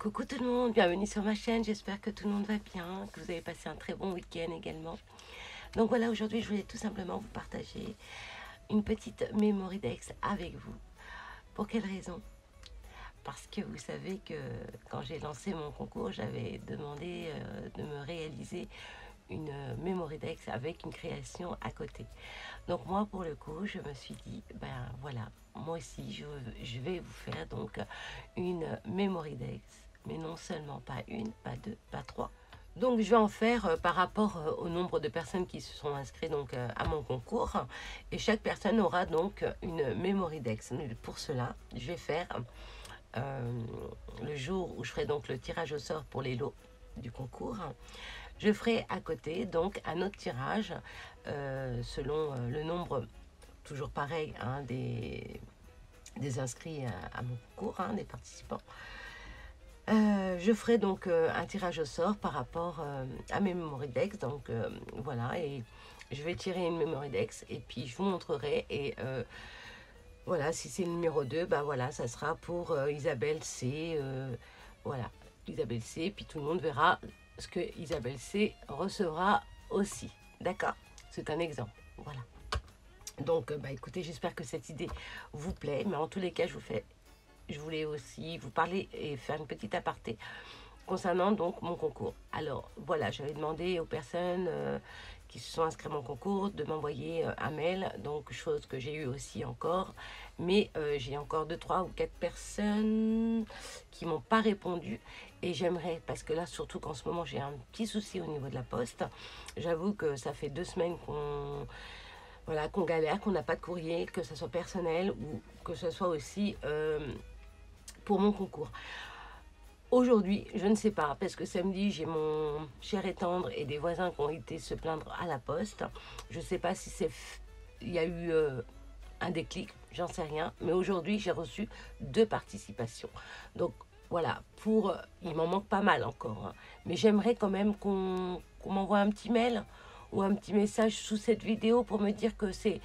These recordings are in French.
Coucou tout le monde, bienvenue sur ma chaîne, j'espère que tout le monde va bien, que vous avez passé un très bon week-end également. Donc voilà, aujourd'hui je voulais tout simplement vous partager une petite memory Dex avec vous. Pour quelle raison? Parce que vous savez que quand j'ai lancé mon concours, j'avais demandé de me réaliser une memory Dex avec une création à côté. Donc moi pour le coup, je me suis dit, ben voilà, moi aussi je vais vous faire donc une memory Dex. Mais non seulement pas une, pas deux, pas trois. Donc je vais en faire par rapport au nombre de personnes qui se sont inscrites donc, à mon concours. Et chaque personne aura donc une memory Dex. Pour cela, je vais faire le jour où je ferai donc le tirage au sort pour les lots du concours. Je ferai à côté donc un autre tirage selon le nombre, toujours pareil, hein, des inscrits à mon concours, hein, des participants. Je ferai donc un tirage au sort par rapport à mes memory Dex. Donc voilà, et je vais tirer une memory Dex et puis je vous montrerai. Et voilà, si c'est le numéro 2, bah voilà, ça sera pour Isabelle C. Voilà, Isabelle C. Et puis tout le monde verra ce que Isabelle C. recevra aussi. D'accord? C'est un exemple. Voilà. Donc, bah écoutez, j'espère que cette idée vous plaît. Mais en tous les cas, je voulais aussi vous parler et faire une petite aparté concernant donc mon concours. Alors voilà, j'avais demandé aux personnes qui se sont inscrites à mon concours de m'envoyer un mail, donc chose que j'ai eu aussi encore, mais j'ai encore 2, 3 ou 4 personnes qui m'ont pas répondu et j'aimerais, parce que là surtout qu'en ce moment j'ai un petit souci au niveau de la poste, j'avoue que ça fait 2 semaines qu'on galère, qu'on n'a pas de courrier, que ce soit personnel ou que ce soit aussi pour mon concours. Aujourd'hui, je ne sais pas, parce que samedi, j'ai mon cher et tendre et des voisins qui ont été se plaindre à la poste. Je ne sais pas si il y a eu un déclic, j'en sais rien. Mais aujourd'hui, j'ai reçu 2 participations. Donc voilà, il m'en manque pas mal encore, hein. Mais j'aimerais quand même qu'on m'envoie un petit mail ou un petit message sous cette vidéo pour me dire que c'est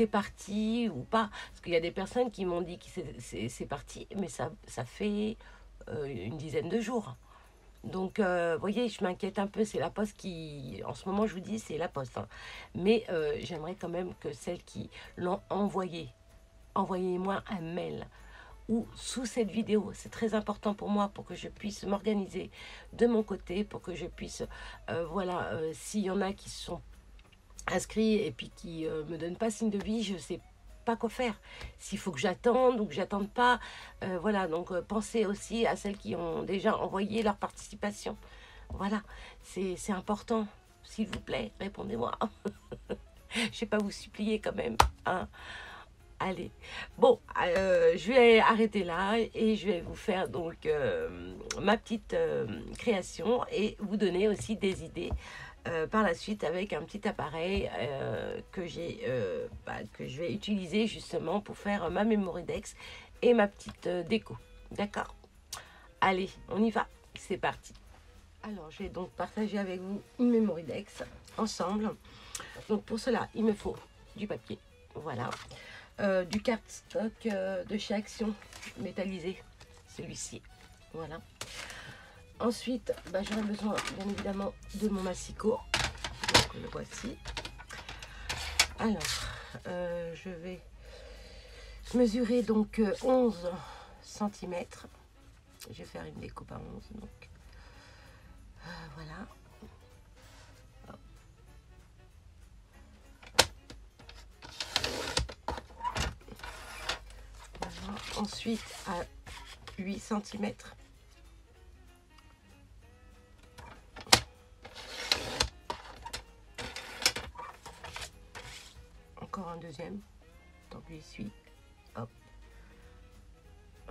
parti ou pas. Parce qu'il y a des personnes qui m'ont dit que c'est parti, mais ça fait une dizaine de jours. Donc, vous voyez, je m'inquiète un peu. C'est la poste qui, en ce moment, je vous dis, c'est la poste, hein. Mais j'aimerais quand même que celles qui l'ont envoyé, envoyez-moi un mail ou sous cette vidéo. C'est très important pour moi, pour que je puisse m'organiser de mon côté, pour que je puisse, voilà, s'il y en a qui se sont inscrits et puis qui me donnent pas signe de vie, je sais pas quoi faire. S'il faut que j'attende ou que j'attende pas, voilà. Donc pensez aussi à celles qui ont déjà envoyé leur participation. Voilà, c'est important. S'il vous plaît, répondez-moi. Je sais pas vous supplier quand même, hein. Allez, bon, je vais arrêter là et je vais vous faire donc ma petite création et vous donner aussi des idées par la suite avec un petit appareil que je vais utiliser justement pour faire ma memory Dex et ma petite déco. D'accord? Allez, on y va. C'est parti. Alors, je vais donc partager avec vous une memory Dex ensemble. Donc pour cela, il me faut du papier. Voilà. Du cardstock de chez Action métallisé, celui-ci. Voilà. Ensuite, j'aurai besoin bien évidemment de mon massicot. Donc le voici. Alors, je vais mesurer donc 11 cm. Je vais faire une découpe à 11. Donc, voilà. Ensuite, à 8 cm. Encore un deuxième. Donc, lui suis. Hop.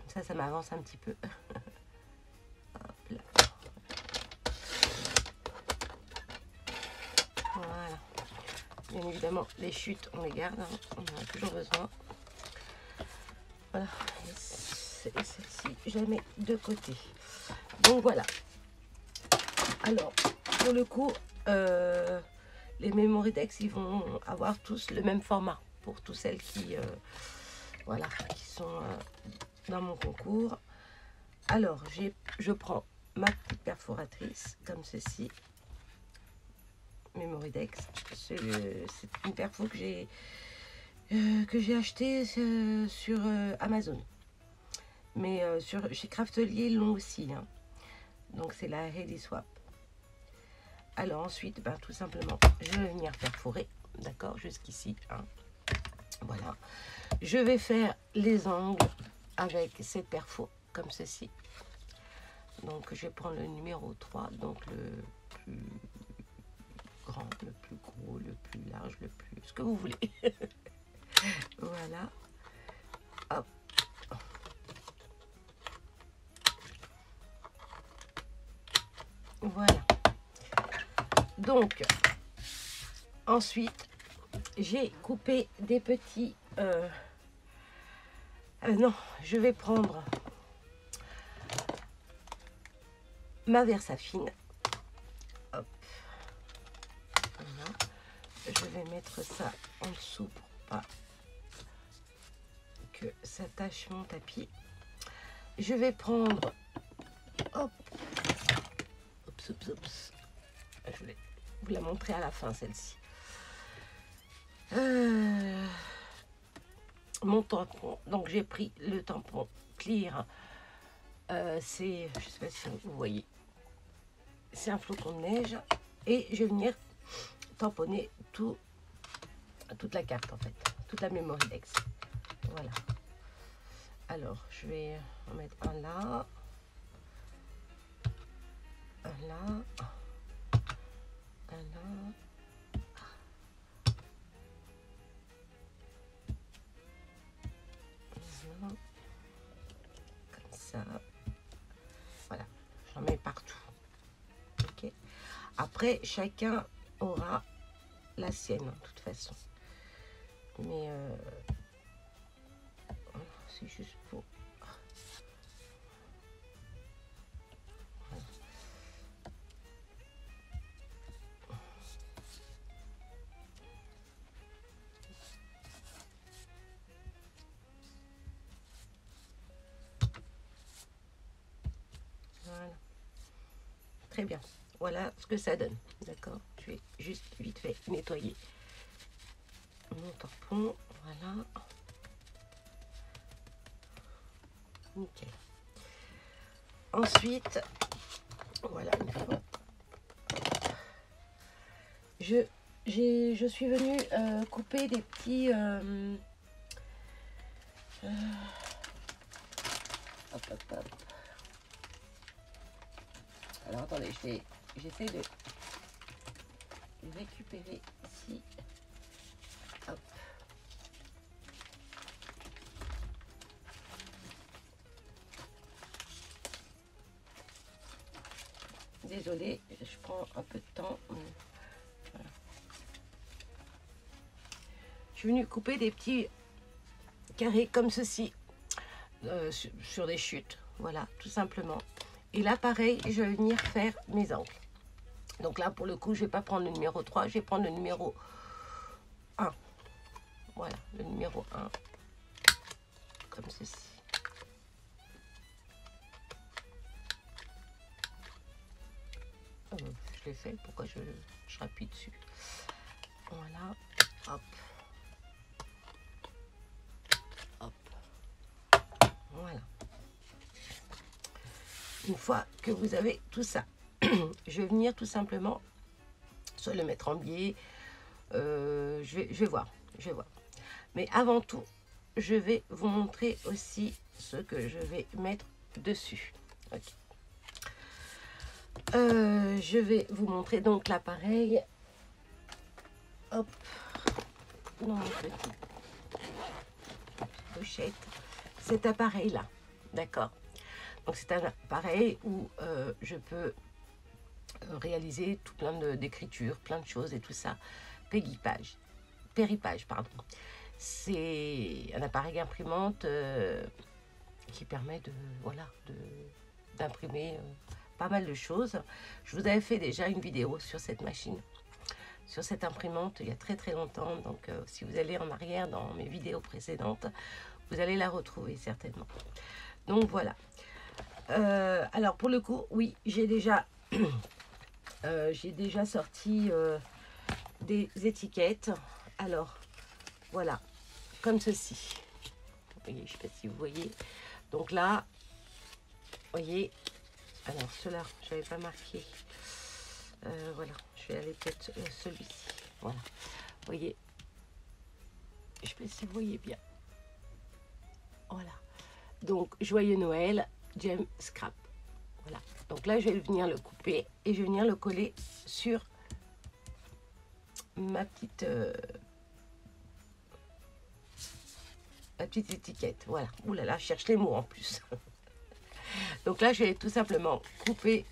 Ça m'avance un petit peu. Hop là. Voilà. Bien évidemment, les chutes, on les garde, hein. On en a toujours besoin. Voilà, et celle-ci, je la mets de côté. Donc voilà. Alors, pour le coup, les memory Dex, ils vont avoir tous le même format pour toutes celles qui, voilà, qui sont dans mon concours. Alors, je prends ma petite perforatrice, comme ceci. Memoridex. C'est une perfo que j'ai acheté sur Amazon. Mais chez Craftelier, ils l'ont aussi. Hein. Donc, c'est la Heady Swap. Alors, ensuite, ben, tout simplement, je vais venir perforer. D'accord, jusqu'ici. Hein. Voilà. Je vais faire les angles avec cette perfo, comme ceci. Donc, je vais prendre le numéro 3, donc le plus grand, le plus gros, le plus large, le plus... ce que vous voulez. Voilà. Hop. Voilà. Donc, ensuite, j'ai coupé des petits... non, je vais prendre ma Versafine. Hop. Voilà. Je vais mettre ça en dessous pour pas que ça tâche mon tapis. Je vais prendre... Hop. Oups, oups, oups. Je vais vous la montrer à la fin, celle-ci. Mon tampon. Donc, j'ai pris le tampon Clear. C'est... Je sais pas si vous voyez. C'est un flocon de neige. Et je vais venir tamponner toute la carte, en fait. Toute la Memoridex. Voilà. Alors, je vais en mettre un là. Un là. Un là. Comme ça. Voilà. J'en mets partout. Ok. Après, chacun aura la sienne, de toute façon. Mais c'est juste pour... Voilà. Voilà. Très bien. Voilà ce que ça donne. D'accord. Je vais juste vite fait nettoyer mon tampon. Voilà. Nickel. Ensuite, voilà, une fois. Je suis venue couper des petits... hop, hop, hop. Alors, attendez, j'essaie de récupérer ici. Hop. Désolée, je prends un peu de temps. Voilà. Je suis venue couper des petits carrés comme ceci sur des chutes. Voilà, tout simplement. Et là, pareil, je vais venir faire mes angles. Donc là, pour le coup, je ne vais pas prendre le numéro 3, je vais prendre le numéro 1. Voilà, le numéro 1. Comme ceci. Je l'ai fait, pourquoi je appuie dessus. Voilà, hop. Hop. Voilà. Une fois que vous avez tout ça, je vais venir tout simplement soit le mettre en biais. Je vais voir. Mais avant tout, je vais vous montrer aussi ce que je vais mettre dessus. Okay. Je vais vous montrer donc l'appareil. Hop, dans mon petit pochette. Cet appareil-là, d'accord. Donc c'est un appareil où je peux réaliser tout plein d'écritures, plein de choses et tout ça. Péripage, pardon. C'est un appareil imprimante qui permet de d'imprimer pas mal de choses. Je vous avais fait déjà une vidéo sur cette machine, sur cette imprimante il y a très longtemps. Donc si vous allez en arrière dans mes vidéos précédentes, vous allez la retrouver certainement. Donc voilà. Alors pour le coup, oui, j'ai déjà, sorti des étiquettes. Alors voilà, comme ceci. Vous voyez, je ne sais pas si vous voyez. Donc là, vous voyez, alors cela, je n'avais pas marqué. Voilà, je vais aller peut-être celui-ci. Voilà, vous voyez, je ne sais pas si vous voyez bien. Voilà, donc joyeux Noël, Gem Scrap. Voilà, donc là je vais venir le couper et je vais venir le coller sur ma petite étiquette. Voilà, ouh là là, je cherche les mots en plus. Donc là je vais tout simplement couper.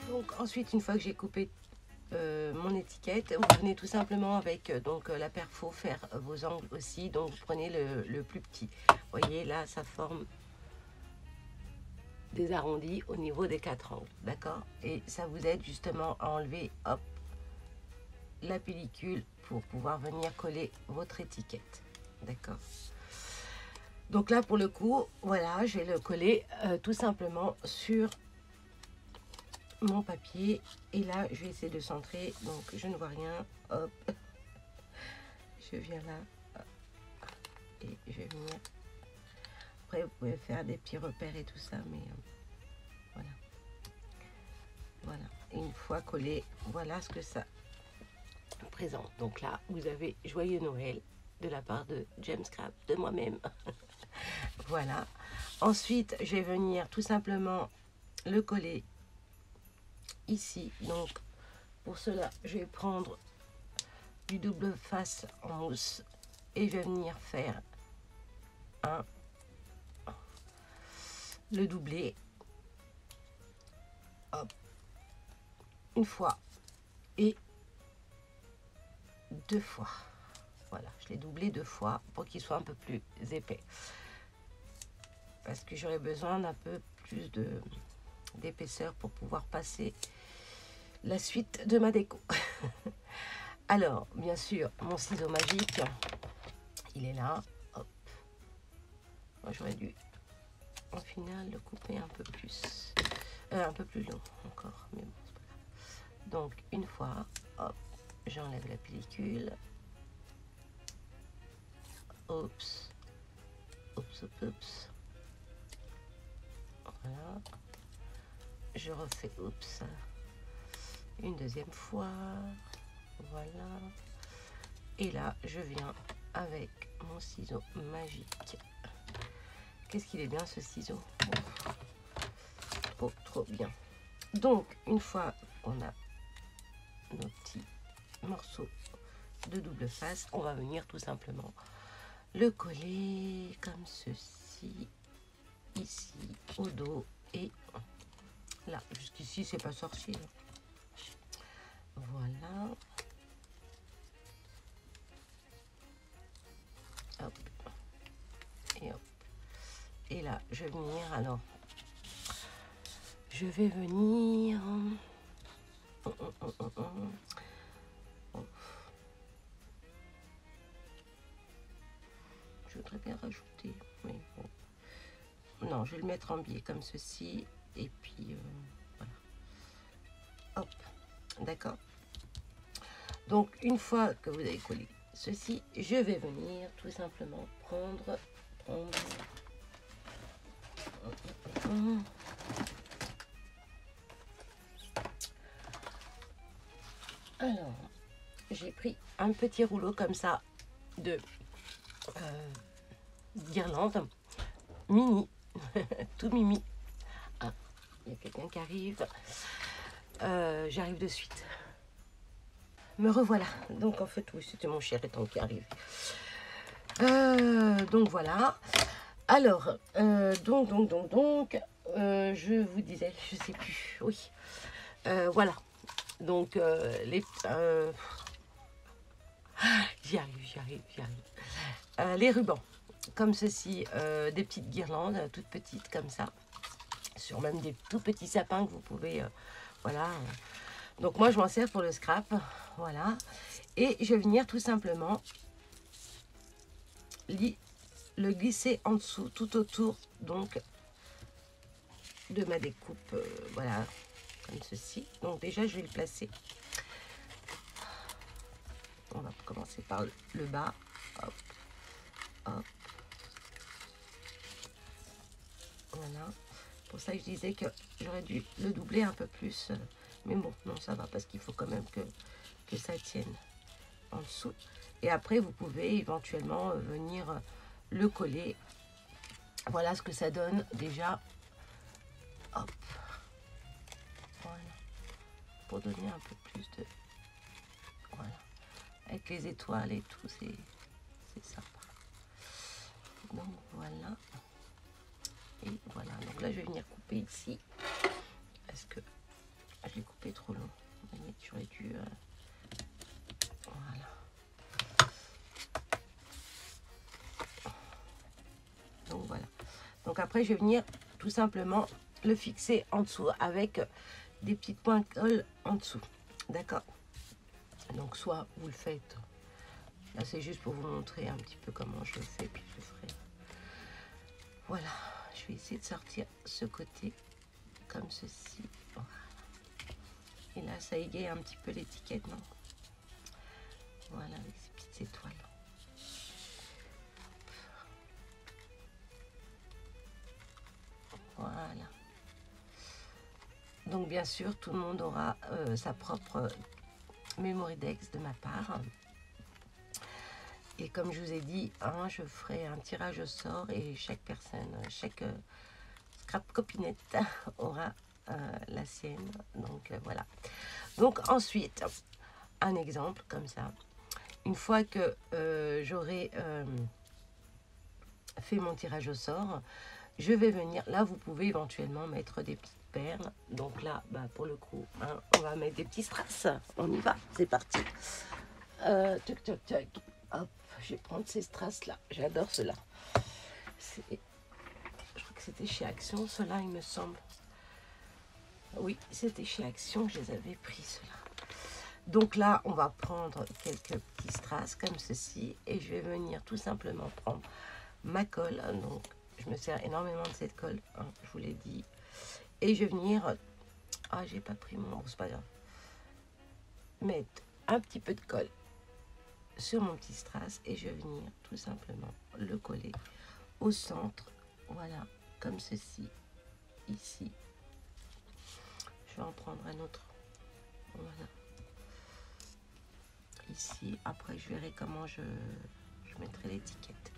Donc ensuite, une fois que j'ai coupé mon étiquette, vous venez tout simplement avec donc la perfo faire vos angles aussi. Donc vous prenez le plus petit. Vous voyez là, ça forme des arrondis au niveau des 4 angles, d'accord? Et ça vous aide justement à enlever, hop, la pellicule pour pouvoir venir coller votre étiquette, d'accord? Donc là, pour le coup, voilà, je vais le coller tout simplement sur mon papier. Et là, je vais essayer de centrer. Donc, je ne vois rien. Hop. Je viens là. Hop. Et je vais venir. Après, vous pouvez faire des petits repères et tout ça. Mais voilà. Voilà. Et une fois collé, voilà ce que ça présente. Donc là, vous avez Joyeux Noël de la part de Gem Scrap, de moi-même. Voilà. Ensuite, je vais venir tout simplement le coller ici. Donc, pour cela, je vais prendre du double face en mousse et je vais venir faire le doublé. Hop. Une fois et 2 fois. Voilà, je l'ai doublé 2 fois pour qu'il soit un peu plus épais. Parce que j'aurais besoin d'un peu plus d'épaisseur pour pouvoir passer la suite de ma déco. Alors, bien sûr, mon ciseau magique, il est là. Hop. Moi, j'aurais dû, au final, le couper un peu plus long encore. Mais bon, c'est pas grave. Donc, une fois, hop, j'enlève la pellicule. Oups. Oups, oups, oups. Voilà. Je refais, oups, une deuxième fois. Voilà. Et là, je viens avec mon ciseau magique. Qu'est-ce qu'il est bien ce ciseau. Oh, trop bien. Donc, une fois qu'on a nos petits morceaux de double face, on va venir tout simplement le coller comme ceci, ici, au dos et là. Jusqu'ici, c'est pas sorcier. Voilà. Hop. Et hop. Et là, je vais venir, alors, je vais venir... Je voudrais bien rajouter, mais bon. Non, je vais le mettre en biais comme ceci, et puis voilà. Hop, d'accord. Donc, une fois que vous avez collé ceci, je vais venir tout simplement prendre. Alors, j'ai pris un petit rouleau comme ça de guirlande mini, tout mimi. Ah, il y a quelqu'un qui arrive. J'arrive de suite. Me revoilà. Donc en fait, oui, c'était mon chéri-ton qui arrive. Donc voilà. Alors, donc, je vous disais, je sais plus, oui. Voilà. Donc, j'y arrive. Les rubans, comme ceci, des petites guirlandes, toutes petites comme ça, sur même des tout petits sapins que vous pouvez, voilà. Donc moi, je m'en sers pour le scrap, voilà. Et je vais venir tout simplement le glisser en dessous, tout autour, donc, de ma découpe, voilà, comme ceci. Donc déjà, je vais le placer. On va commencer par le bas. Hop, hop. Voilà. Pour ça, je disais que j'aurais dû le doubler un peu plus. Mais bon, non, ça va parce qu'il faut quand même que ça tienne en dessous. Et après, vous pouvez éventuellement venir le coller. Voilà ce que ça donne déjà. Hop. Voilà. Pour donner un peu plus de... Voilà. Avec les étoiles et tout, c'est sympa. Donc voilà. Et voilà. Donc là, je vais venir couper ici. Parce que je l'ai coupé trop long. Vous voyez, j'aurais dû... Voilà. Donc voilà. Donc après, je vais venir tout simplement le fixer en dessous avec des petites points colle en dessous. D'accord? Donc soit vous le faites. Là, c'est juste pour vous montrer un petit peu comment je le fais, puis je le ferai. Voilà. Je vais essayer de sortir ce côté comme ceci. Voilà. Et là, ça égaye un petit peu l'étiquette, non? Voilà, avec ces petites étoiles. Voilà. Donc, bien sûr, tout le monde aura sa propre Memorydex de ma part. Et comme je vous ai dit, hein, je ferai un tirage au sort et chaque personne, chaque scrap copinette aura la sienne. Donc, voilà. Donc, ensuite, un exemple comme ça. Une fois que j'aurai fait mon tirage au sort, je vais venir, là vous pouvez éventuellement mettre des petites perles. Donc là, bah, pour le coup, hein, on va mettre des petits strass. On y va, c'est parti. Toc, toc, toc. Hop, je vais prendre ces strass là. J'adore ceux-là. Je crois que c'était chez Action, ceux-là, il me semble. Oui, c'était chez Action que je les avais pris, ceux-là. Donc là, on va prendre quelques petits strass comme ceci. Et je vais venir tout simplement prendre ma colle. Donc, je me sers énormément de cette colle, hein, je vous l'ai dit. Et je vais venir... Ah, j'ai pas pris mon... Bon, c'est pas grave. Mettre un petit peu de colle sur mon petit strass. Et je vais venir tout simplement le coller au centre. Voilà, comme ceci. Ici. Je vais en prendre un autre. Voilà. Ici. Après, je verrai comment je mettrai l'étiquette.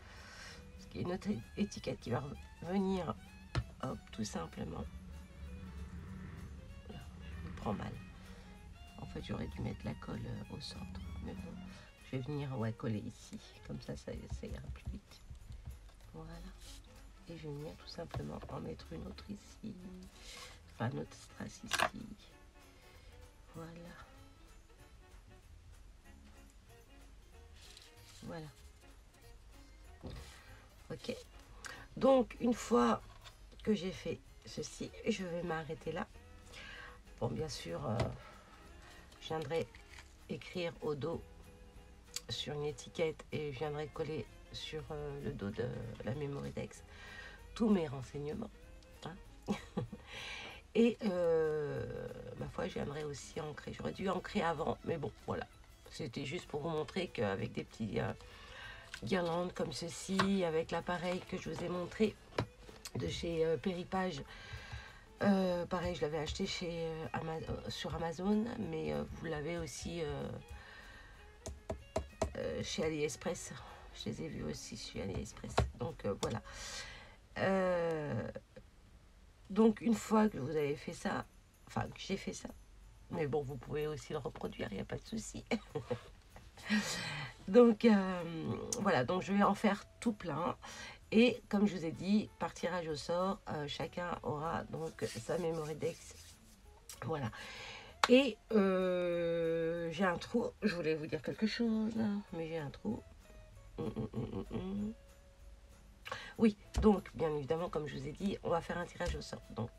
Parce qu'il y a une autre étiquette qui va venir, hop, tout simplement. Là, je me prends mal. En fait, j'aurais dû mettre la colle au centre. Mais bon, je vais venir coller ici. Comme ça ira plus vite. Voilà. Et je vais venir tout simplement en mettre une autre ici. Enfin, un autre strass ici. Voilà. Voilà. Ok. Donc, une fois que j'ai fait ceci, je vais m'arrêter là. Bon, bien sûr, je viendrai écrire au dos sur une étiquette et je viendrai coller sur le dos de la Memorydex tous mes renseignements. Hein. Et ma foi, je viendrai aussi ancrer. J'aurais dû ancrer avant, mais bon, voilà. C'était juste pour vous montrer qu'avec des petits guirlandes comme ceci, avec l'appareil que je vous ai montré de chez Péripage, pareil, je l'avais acheté sur Amazon, mais vous l'avez aussi chez AliExpress. Je les ai vus aussi chez AliExpress. Donc voilà. Donc une fois que vous avez fait ça, enfin que j'ai fait ça, mais bon, vous pouvez aussi le reproduire, il n'y a pas de souci. Donc voilà, donc je vais en faire tout plein. Et comme je vous ai dit, par tirage au sort, chacun aura donc sa Memory-Dex. Voilà. Et j'ai un trou, je voulais vous dire quelque chose, mais j'ai un trou. Oui, donc bien évidemment, comme je vous ai dit, on va faire un tirage au sort. Donc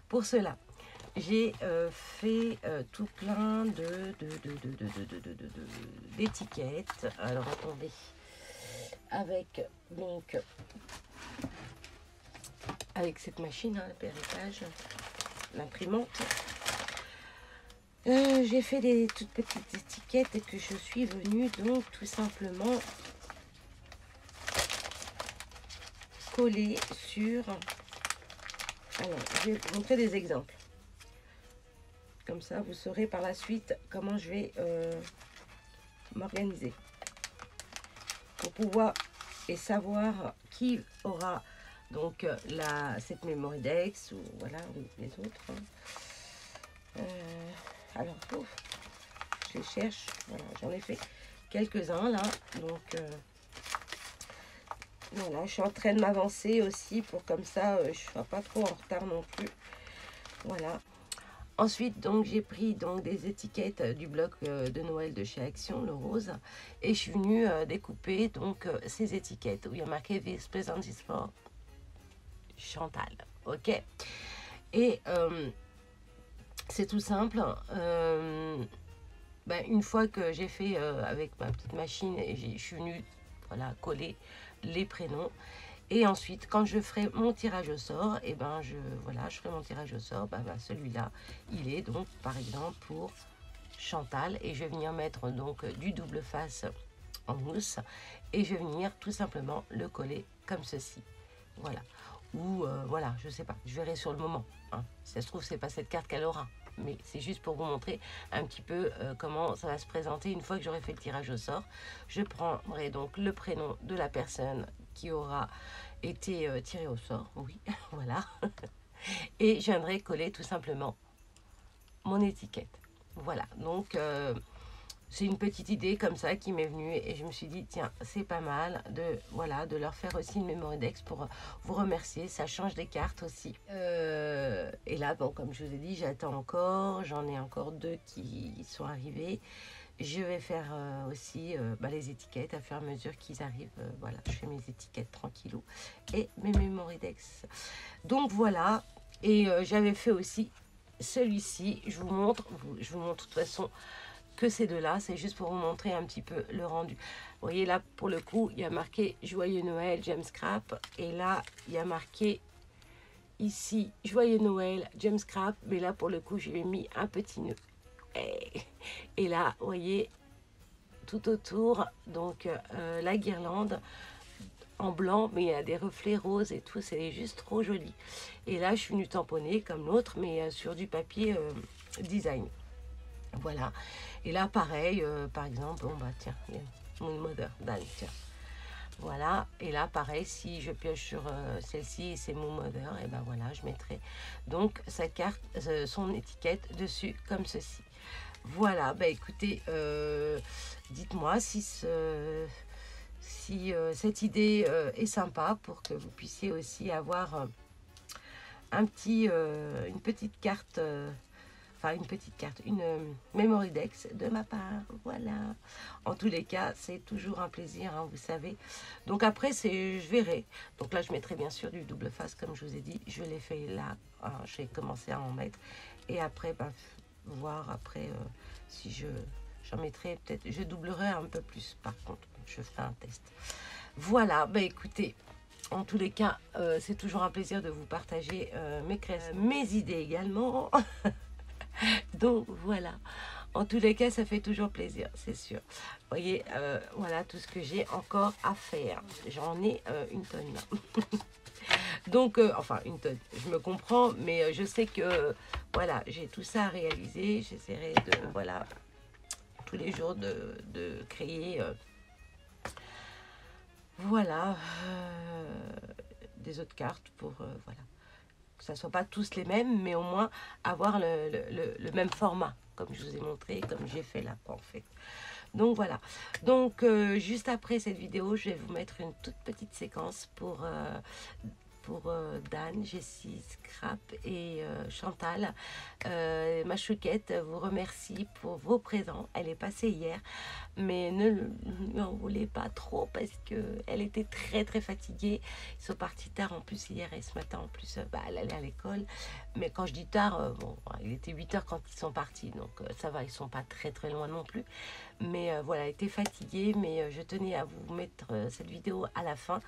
pour cela, j'ai fait tout plein d'étiquettes. Alors attendez, avec donc avec cette machine, hein, le péritage, l'imprimante. J'ai fait des toutes petites étiquettes et que je suis venue donc tout simplement coller sur... Alors, je vais vous montrer des exemples. Comme ça, vous saurez par la suite comment je vais m'organiser. Pour pouvoir et savoir qui aura donc cette Memory-Dex ou voilà, ou les autres. Alors, je cherche, voilà, j'en ai fait quelques-uns là, donc voilà, je suis en train de m'avancer aussi pour comme ça, je ne sois pas trop en retard non plus, voilà. Ensuite, donc j'ai pris donc des étiquettes du bloc de Noël de chez Action, le rose, et je suis venue découper donc ces étiquettes où il y a marqué This present is for Chantal, ok. Et c'est tout simple. Une fois que j'ai fait avec ma petite machine, et je suis venue voilà, coller les prénoms. Et ensuite, quand je ferai mon tirage au sort, et je ferai mon tirage au sort. Celui-là, il est donc par exemple pour Chantal. Et je vais venir mettre donc du double face en mousse. Et je vais venir tout simplement le coller comme ceci. Voilà. Ou voilà, je sais pas, je verrai sur le moment. Hein. Si ça se trouve, c'est pas cette carte qu'elle aura. Mais c'est juste pour vous montrer un petit peu comment ça va se présenter une fois que j'aurai fait le tirage au sort. Je prendrai donc le prénom de la personne qui aura été tirée au sort. Oui, voilà. Et je viendrai coller tout simplement mon étiquette. Voilà, donc c'est une petite idée comme ça qui m'est venue et je me suis dit tiens c'est pas mal de leur faire aussi une Memory-Dex pour vous remercier, ça change des cartes aussi. Et là bon comme je vous ai dit j'attends encore, j'en ai encore 2 qui sont arrivés. Je vais faire aussi les étiquettes à fur et à mesure qu'ils arrivent. Voilà, je fais mes étiquettes tranquillou et mes Memory-Dex. Donc voilà, et j'avais fait aussi celui-ci, je vous montre de toute façon que ces deux-là, c'est juste pour vous montrer un petit peu le rendu. Vous voyez là, pour le coup, il y a marqué Joyeux Noël, James Scrap. Et là, il y a marqué ici Joyeux Noël, James Scrap. Mais là, pour le coup, je lui ai mis un petit nœud. Et là, vous voyez, tout autour, donc la guirlande en blanc, mais il y a des reflets roses et tout, c'est juste trop joli. Et là, je suis venue tamponner comme l'autre, mais sur du papier design. Voilà. Et là, pareil, par exemple, tiens, Moon Mother, Dan, tiens. Voilà. Et là, pareil, si je pioche sur celle-ci, c'est Moon Mother, et voilà, je mettrai donc sa carte, son étiquette dessus, comme ceci. Voilà, écoutez, dites-moi si cette idée est sympa pour que vous puissiez aussi avoir une petite carte... une Memory-Dex de ma part, voilà. En tous les cas, c'est toujours un plaisir, hein, vous savez. Donc après, je verrai. Donc là, je mettrai bien sûr du double face, comme je vous ai dit. Je l'ai fait là, hein, j'ai commencé à en mettre. Et après, voir après si j'en mettrai peut-être, je doublerai un peu plus, par contre. Je ferai un test. Voilà, écoutez... En tous les cas, c'est toujours un plaisir de vous partager mes créations, mes idées également. Donc voilà, en tous les cas ça fait toujours plaisir, c'est sûr. Vous voyez, voilà tout ce que j'ai encore à faire. J'en ai une tonne là. Donc enfin une tonne, je me comprends, mais je sais que voilà, j'ai tout ça à réaliser. J'essaierai de voilà tous les jours de créer voilà des autres cartes pour, voilà, que ça ne soit pas tous les mêmes, mais au moins avoir le même format, comme je vous ai montré, comme j'ai fait là, en fait. Donc voilà, donc juste après cette vidéo, je vais vous mettre une toute petite séquence pour Dan, Jessie, Scrap et Chantal. Ma chouquette vous remercie pour vos présents. Elle est passée hier, mais ne lui en voulez pas trop parce qu'elle était très très fatiguée. Ils sont partis tard en plus hier et ce matin en plus, elle allait à l'école. Mais quand je dis tard, bon, il était 8 h quand ils sont partis, donc ça va, ils sont pas très très loin non plus. Mais voilà, elle était fatiguée, mais je tenais à vous mettre cette vidéo à la fin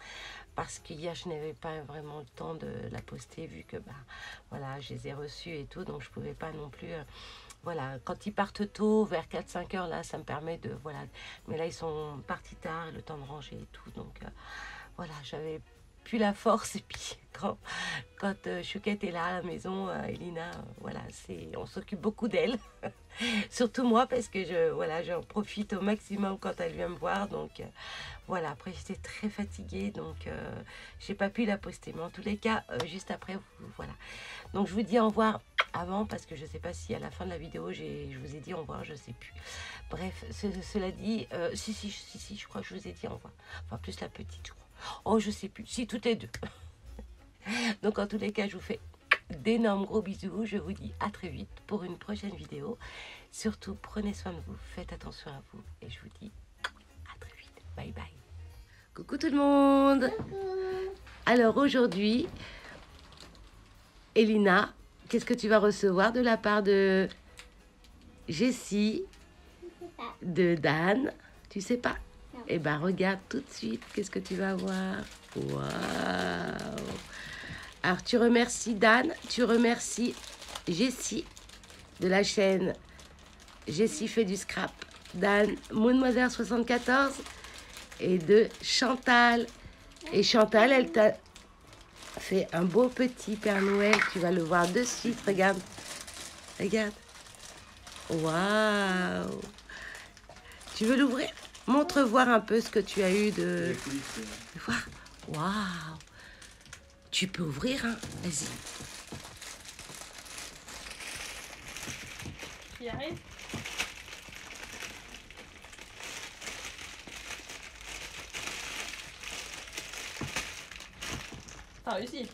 parce qu'hier je n'avais pas vraiment le temps de la poster vu que voilà, je les ai reçus et tout, donc je pouvais pas non plus voilà, quand ils partent tôt vers 4-5 heures là, ça me permet de voilà, mais là ils sont partis tard, le temps de ranger et tout, donc voilà, j'avais plus la force. Et puis quand Chouquette est là à la maison, Elina, voilà, on s'occupe beaucoup d'elle. Surtout moi parce que voilà, j'en profite au maximum quand elle vient me voir. Donc voilà, après j'étais très fatiguée, donc j'ai pas pu la poster. Mais en tous les cas, juste après, voilà. Donc je vous dis au revoir avant parce que je sais pas si à la fin de la vidéo je vous ai dit au revoir, je sais plus. Bref, cela dit, si, je crois que je vous ai dit au revoir. Enfin plus la petite, je crois. Oh, je sais plus. Si, toutes les deux. Donc en tous les cas, je vous fais d'énormes gros bisous. Je vous dis à très vite pour une prochaine vidéo. Surtout, prenez soin de vous, faites attention à vous. Et je vous dis à très vite. Bye bye. Coucou tout le monde. Coucou. Alors aujourd'hui, Elina, qu'est-ce que tu vas recevoir de la part de Jessie, de Dan? Tu sais pas? Non. Eh ben regarde tout de suite, qu'est-ce que tu vas voir? Waouh! Alors tu remercies Dan, tu remercies Jessie de la chaîne Jessie fait du scrap, Dan Mademoiselle 74 et de Chantal. Et Chantal, elle t'a fait un beau petit Père Noël, tu vas le voir de suite, regarde. Regarde. Waouh! Tu veux l'ouvrir? Montre voir un peu ce que tu as eu de... Voir. Waouh! Tu peux ouvrir, hein? Vas-y. Tu y arrives? T'as réussi.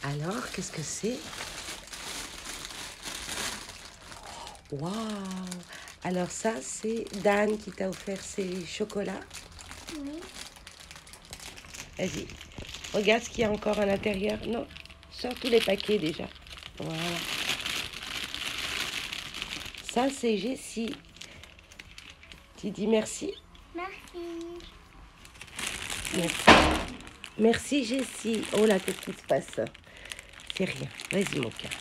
Alors, qu'est-ce que c'est? Waouh! Alors ça, c'est Dan qui t'a offert ses chocolats. Oui. Vas-y, regarde ce qu'il y a encore à l'intérieur. Non, sors tous les paquets déjà. Voilà. Ça, c'est Jessie. Tu dis merci? Merci. Merci. Merci, Jessie. Oh là, qu'est-ce qui se passe? C'est rien. Vas-y, mon cœur.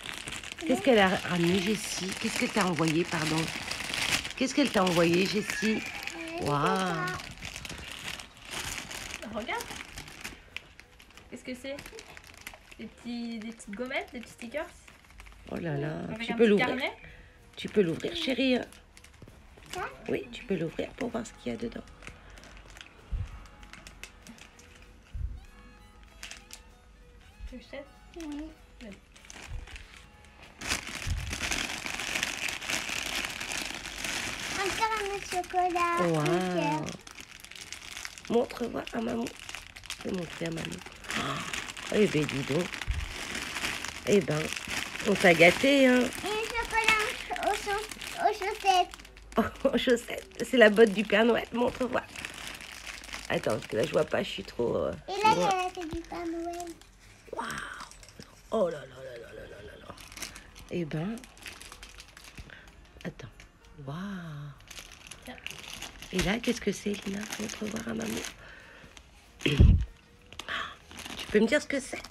Qu'est-ce qu'elle a ramené, Jessie? Qu'est-ce qu'elle t'a envoyé, pardon? Qu'est-ce qu'elle t'a envoyé, Jessie? Waouh! Regarde. Qu'est-ce que c'est? Des petites gommettes, des petits stickers. Oh là là, Avec tu un peux petit l'ouvrir. carnet. Tu peux l'ouvrir, chérie. Ça? Oui, tu peux l'ouvrir pour voir ce qu'il y a dedans. Tu le sais? Oui. Encore un chocolat. Waouh! Montre-moi à maman. Je vais montrer à maman. Oh, eh ben, dis donc. Eh ben, on t'a gâté, hein? Et un chocolat aux chaussettes. Oh, aux chaussettes. C'est la botte du Père Noël. Montre-moi. Attends, parce que là, je vois pas. Je suis trop... Et là, il y a la tête du Père Noël. Waouh! Oh là là là là là là là là. Eh ben... Attends. Waouh! Tiens. Et là, qu'est-ce que c'est, Lina? Montre voir à maman. Tu peux me dire ce que c'est?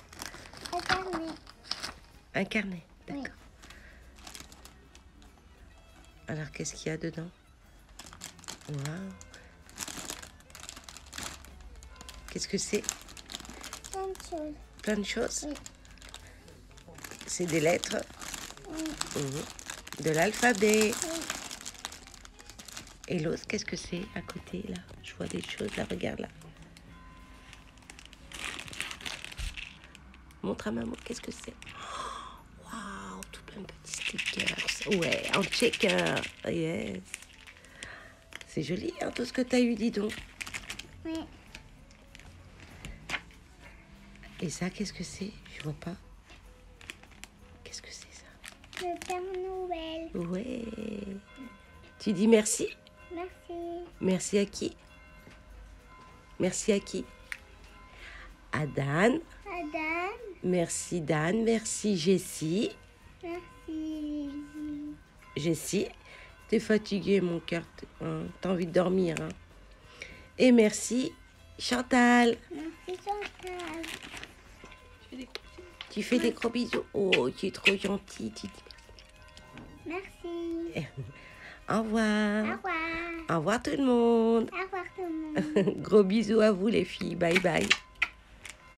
Un carnet. Un carnet, d'accord. Oui. Alors, qu'est-ce qu'il y a dedans? Waouh! Qu'est-ce que c'est? Plein de choses. Plein de choses? Oui. C'est des lettres? Oui. Mhm. De l'alphabet. Oui. Et l'autre, qu'est-ce que c'est à côté, là? Je vois des choses, là, regarde, là. Montre à maman, qu'est-ce que c'est? Waouh, tout plein de petits stickers. Ouais, en checker. Yes. C'est joli, hein, tout ce que tu as eu, dis donc. Oui. Et ça, qu'est-ce que c'est? Je vois pas. Qu'est-ce que c'est ça? Le Père Noël. Ouais. Tu dis merci? Merci. Merci à qui? Merci à qui? À Dan. Adam. Merci Dan. Merci Jessie. Merci. Jessie, t'es fatiguée, mon cœur. T'as envie de dormir. Hein. Et merci Chantal. Merci Chantal. Tu fais des gros bisous. Oh, tu es trop gentille. Tu dis Merci. au revoir. Au revoir. Au revoir tout le monde. Au revoir tout le monde. Gros bisous à vous les filles. Bye bye.